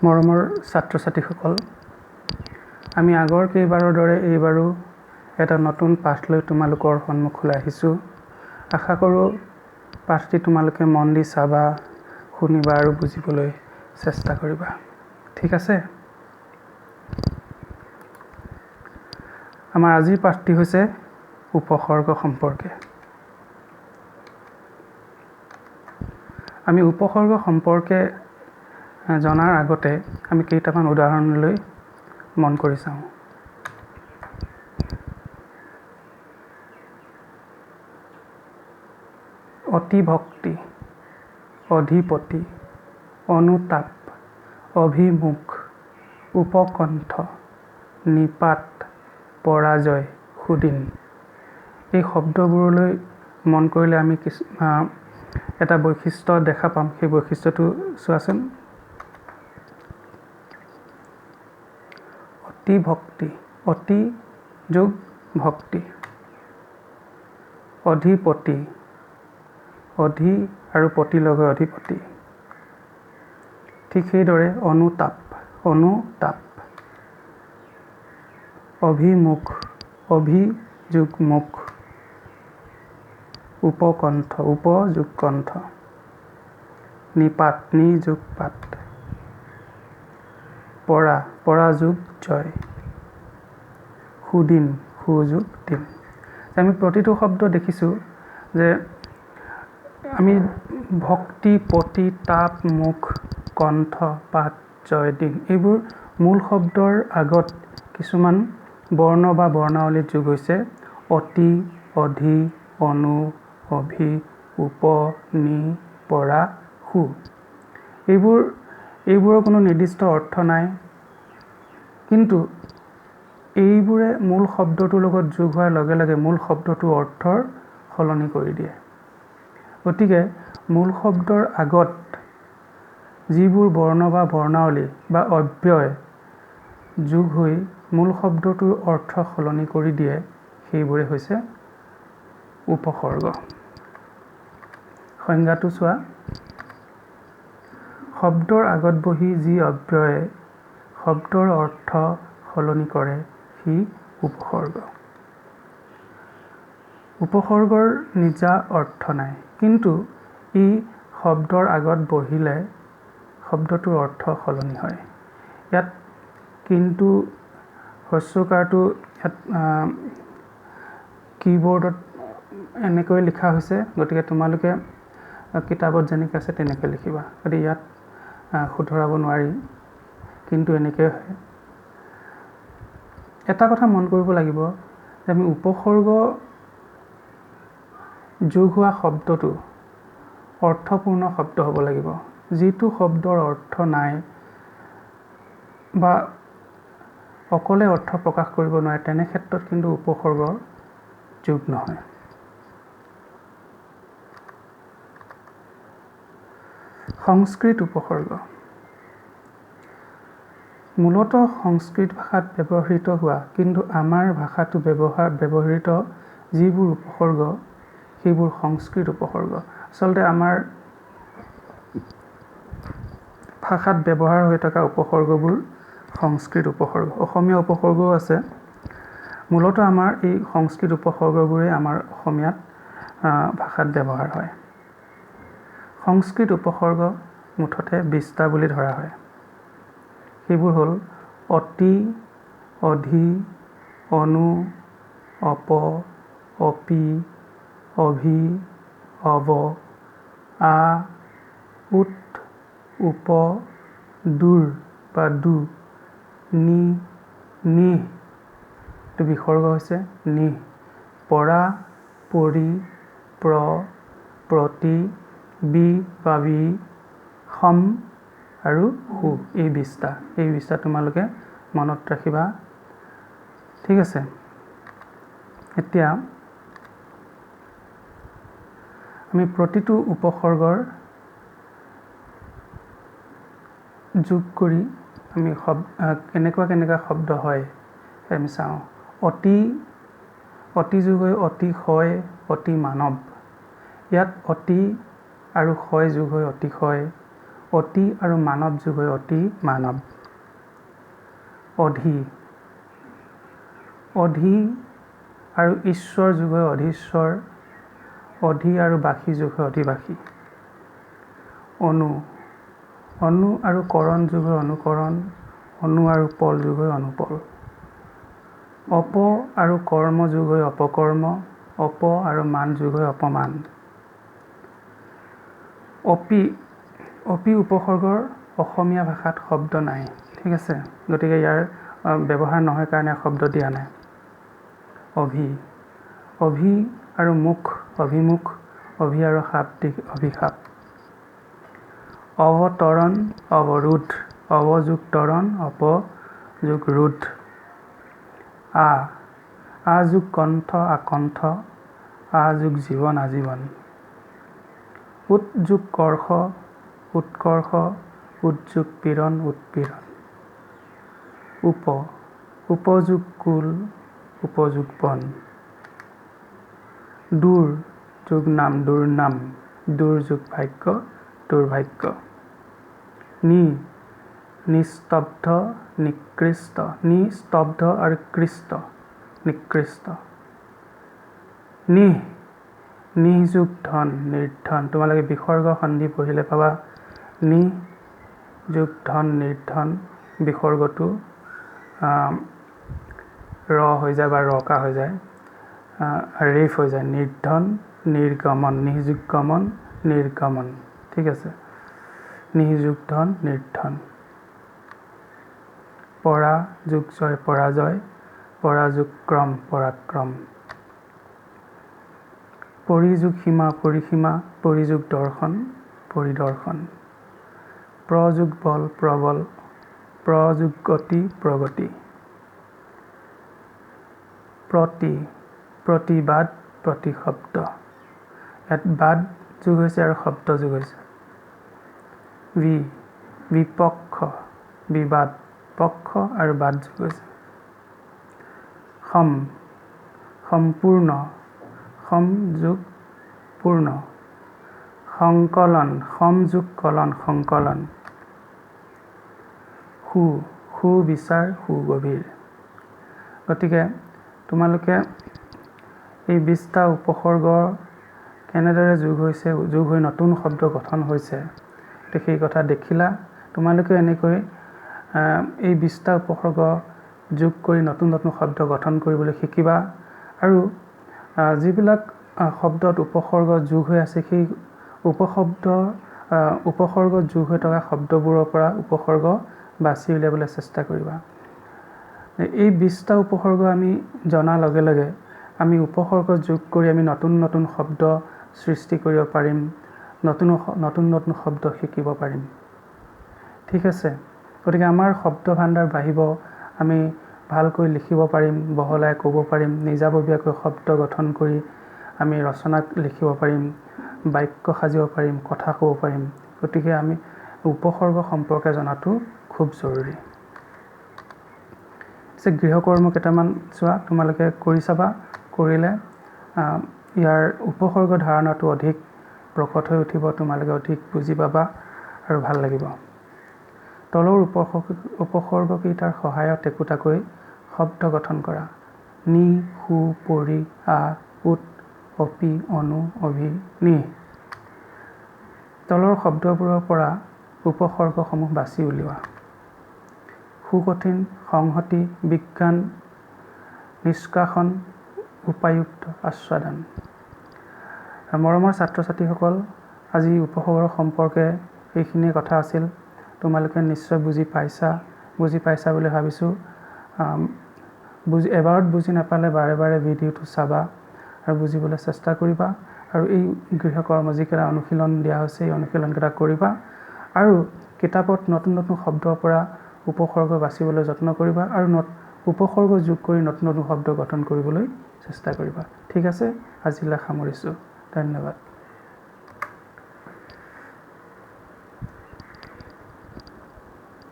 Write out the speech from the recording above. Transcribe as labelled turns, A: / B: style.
A: মৰমৰ ছাত্ৰ ছাত্ৰীসকল, আমি আগৰ কেইবাৰৰ দৰে এইবাৰো এটা নতুন পাঠ লৈ তোমালোকৰ সন্মুখলৈ আহিছোঁ। আশা কৰোঁ পাঠটি তোমালোকে মন দি চাবা, শুনিবা আৰু বুজিবলৈ চেষ্টা কৰিবা। ঠিক আছে? আমাৰ আজিৰ পাঠটি হৈছে উপসৰ্গ সম্পৰ্কে। আমি উপসৰ্গ সম্পৰ্কে জনাৰ আগতে আমি কেইটামান উদাহৰণলৈ মন কৰি চাওঁ। অতিভক্তি, অধিপতি, অনুতাপ, অভিমুখ, উপকণ্ঠ, নিপাত, পৰাজয়, সুদিন। এই শব্দবোৰলৈ মন কৰিলে আমি এটা বৈশিষ্ট্য দেখা পাম। সেই বৈশিষ্ট্যটো চোৱাচোন। অতিভক্তি, অতি যোগ ভক্তি। অধিপতি, অধি আৰু পতি লগে অধিপতি। ঠিক সেইদৰে অনুতাপ, অনুতাপ। অভিমুখ, অভি যোগ মুখ। উপকণ্ঠ, উপ যোগ কণ্ঠ। নিপাত, নি যোগ পাত। পৰা, পৰা যোগ জয়। সুদিন, সু যোগ দিন। আমি প্ৰতিটো শব্দ দেখিছোঁ যে আমি ভক্তি, পতি, তাপ, মুখ, কণ্ঠ, পাত, জয়, দিন, এইবোৰ মূল শব্দৰ আগত কিছুমান বৰ্ণ বা বৰ্ণাৱলীত যোগ হৈছে অতি, অধি, অনু, অভি, উপ, নি, পৰা, সু। এইবোৰৰ কোনো নিৰ্দিষ্ট অৰ্থ নাই, কিন্তু এইবোৰে মূল শব্দটোৰ লগত যোগ হোৱাৰ লগে লগে মূল শব্দটোৰ অৰ্থৰ সলনি কৰি দিয়ে। গতিকে মূল শব্দৰ আগত যিবোৰ বৰ্ণ বা বৰ্ণাৱলী বা অব্যয় যোগ হৈ মূল শব্দটোৰ অৰ্থ সলনি কৰি দিয়ে, সেইবোৰে হৈছে উপসৰ্গ। সংজ্ঞাটো চোৱা। শব্দৰ আগত বহি যি অব্যয়ে শব্দৰ অৰ্থ সলনি কৰে সি উপসৰ্গ। উপসৰ্গৰ নিজা অৰ্থ নাই, কিন্তু ই শব্দৰ আগত বহিলে শব্দটোৰ অৰ্থ সলনি হয়। ইয়াত কিন্তু হ্ৰস্বকাৰটো ইয়াত কীবৰ্ডত এনেকৈ লিখা হৈছে, গতিকে তোমালোকে কিতাপত যেনেকৈ আছে তেনেকৈ লিখিবা। গতিকে ইয়াত শুধৰাব নোৱাৰি, কিন্তু এনেকৈ হয়। এটা কথা মন কৰিব লাগিব যে আমি উপসৰ্গ যোগ হোৱা শব্দটো অৰ্থপূৰ্ণ শব্দ হ'ব লাগিব। যিটো শব্দৰ অৰ্থ নাই বা অকলে অৰ্থ প্ৰকাশ কৰিব নোৱাৰে, তেনে ক্ষেত্ৰত কিন্তু উপসৰ্গ যোগ নহয়। সংস্কৃত উপসৰ্গ। মূলতঃ সংস্কৃত ভাষাত ব্যৱহৃত হোৱা কিন্তু আমাৰ ভাষাতো ব্যৱহৃত যিবোৰ উপসৰ্গ সেইবোৰ সংস্কৃত উপসৰ্গ। আচলতে আমাৰ ভাষাত ব্যৱহাৰ হৈ থকা উপসৰ্গবোৰ সংস্কৃত উপসৰ্গ। অসমীয়া উপসৰ্গও আছে। মূলতঃ আমাৰ এই সংস্কৃত উপসৰ্গবোৰে আমাৰ অসমীয়াত ভাষাত ব্যৱহাৰ হয়। সংস্কৃত উপসৰ্গ মুঠতে 20টা বুলি ধৰা হয়। সেইবোৰ হ'ল অতি, অধি, অনু, অপ, অপি, অভি, অৱ, আ, উত, উপ, দূৰ বা দু, নি, নিহ, এইটো বিসৰ্গ হৈছে নিহ, পৰা, পৰি, প্ৰ, প্ৰতি, বি বা বি, সম আৰু সু। এই 20টা তোমালোকে মনত ৰাখিবা। ঠিক আছে? এতিয়া আমি প্ৰতিটো উপসৰ্গৰ যোগ কৰি আমি কেনেকুৱা শব্দ হয় আমি চাওঁ। অতি যোগ হৈ অতিশয়, অতি মানৱ। ইয়াত অতি আৰু শয় যোগ হৈ অতিশয়। অতি আৰু মানৱ যোগ হৈ অতি মানৱ। অধি, অধি আৰু ঈশ্বৰ যোগ হৈ অধীশ্বৰ। অধি আৰু বাসী যোগ হৈ অধিবাসী। অনু, অনু আৰু কৰণ যোগ হৈ অনুকৰণ। অনু আৰু পল যোগ হৈ অনুপল। অপ আৰু কৰ্ম যোগ হৈ অপকৰ্ম। অপ আৰু মান যোগ হৈ অপমান। অপি, অপি উপসৰ্গৰ অসমীয়া ভাষাত শব্দ নাই, ঠিক আছে, গতিকে ইয়াৰ ব্যৱহাৰ নহয় কাৰণে শব্দ দিয়া নাই। অভি, অভি আৰু মুখ অভিমুখ। অভি আৰু শাব্দিক অভিশাপ। অৱতৰণ অৱৰোধ। অৱযোগ তৰণ অপযোগ ৰোধ। আ, আযোগ কণ্ঠ আকণ্ঠ। আযোগ জীৱন আজীৱন। উৎযোগ কৰ্ষ উৎকৰ্ষ। উৎযোগ পীড়ন উৎপীড়ন। উপ, উপযোগ কুল উপযোগ বন। দূৰ যোগ নাম দুৰ্নাম। দুৰ্যোগ ভাগ্য দুৰ্ভাগ্য। নি, নিস্তব্ধ নিকৃষ্ট। নিস্তব্ধ আৰু কৃষ্ট নিকৃষ্ট। নিহ, নিহ যোগ ধন নিৰ্ধন। তোমালোকে বিসৰ্গ সন্ধি পঢ়িলে পাবা নিহ যোগ ধন নিৰ্ধন। বিসৰ্গটো ৰ হৈ যায় বা ৰকা হৈ যায়, ৰেফ হৈ যায়। নিৰ্ধন নিৰ্গমন। নিহযোগ গমন নিৰ্গমন, ঠিক আছে। নিহযোগ ধন নিৰ্ধন। পৰা যোগ জয় পৰাজয়। পৰাযোগ ক্ৰম পৰাক্ৰম। পৰিযোগ সীমা পৰিসীমা। পৰিযোগ দৰ্শন পৰিদৰ্শন। প্ৰযোগ বল প্ৰবল। প্ৰযোগ গতি প্ৰগতি। প্ৰতি, প্ৰতিবাদ প্ৰতিশব্দ। ইয়াত বাদ যোগ হৈছে আৰু শব্দ যোগ হৈছে। বি, বিপক্ষ বিবাদ। পক্ষ আৰু বাদ যোগ হৈছে। সম, সম্পূৰ্ণ। সম যোগ পূৰ্ণ। সংকলন। সম যোগ কলন সংকলন। সু, সুবিচাৰ সুগভীৰ। গতিকে তোমালোকে এই 20টা উপসৰ্গ কেনেদৰে যোগ হৈছে, যোগ হৈ নতুন শব্দ গঠন হৈছে, সেই কথা দেখিলা। তোমালোকে এনেকৈ এই 20টা উপসৰ্গ যোগ কৰি নতুন নতুন শব্দ গঠন কৰিবলৈ শিকিবা। আৰু যিবিলাক শব্দত উপসৰ্গ যোগ হৈ আছে সেই উপসৰ্গ যোগ হৈ থকা শব্দবোৰৰ পৰা উপসৰ্গ বাছি উলিয়াবলৈ চেষ্টা কৰিবা। এই 20টা উপসৰ্গ আমি জনাৰ লগে লগে আমি উপসৰ্গ যোগ কৰি আমি নতুন নতুন শব্দ সৃষ্টি কৰিব পাৰিম। নতুন নতুন শব্দ শিকিব পাৰিম, ঠিক আছে। গতিকে আমাৰ শব্দ ভাণ্ডাৰ বাঢ়িব। আমি ভালকৈ লিখিব পাৰিম, বহলাই ক'ব পাৰিম, নিজাববীয়াকৈ শব্দ গঠন কৰি আমি ৰচনাত লিখিব পাৰিম, বাক্য সাজিব পাৰিম, কথা ক'ব পাৰিম। গতিকে আমি উপসৰ্গ সম্পৰ্কে জনাটো খুব জৰুৰী। গৃহকৰ্ম কেইটামান চোৱা, তোমালোকে কৰি চাবা। কৰিলে ইয়াৰ উপসৰ্গ ধাৰণাটো অধিক প্ৰকট হৈ উঠিব। তোমালোকে অধিক বুজি পাবা আৰু ভাল লাগিব। তলৰ উপসৰ্গকেইটাৰ সহায়ত একোটাকৈ শব্দ গঠন কৰা। নি, সু, পৰি, আ, উৎ, অপি, অনু, অভি, নিহ। তলৰ শব্দবোৰৰ পৰা উপসৰ্গসমূহ বাছি উলিওৱা। সুকঠিন, সংহতি, বিজ্ঞান, নিষ্কাশন, উপায়ুক্ত, আস্বাদন। মৰমৰ ছাত্ৰ ছাত্ৰীসকল, আজি উপসৰ্গ সম্পৰ্কে এইখিনিয়ে কথা আছিল। তোমালোকে নিশ্চয় বুজি পাইছা বুলি ভাবিছোঁ। এবাৰত বুজি নাপালে বাৰে বাৰে ভিডিঅ'টো চাবা আৰু বুজিবলৈ চেষ্টা কৰিবা। আৰু এই গৃহকৰ্ম যিকেইটা অনুশীলন দিয়া হৈছে এই অনুশীলনকেইটা কৰিবা। আৰু কিতাপত নতুন নতুন শব্দৰ পৰা উপসৰ্গ বাছিবলৈ যত্ন কৰিবা আৰু উপসৰ্গ যোগ কৰি নতুন নতুন শব্দ গঠন কৰিবলৈ চেষ্টা কৰিবা। ঠিক আছে, আজিলৈ সামৰিছোঁ। ধন্যবাদ।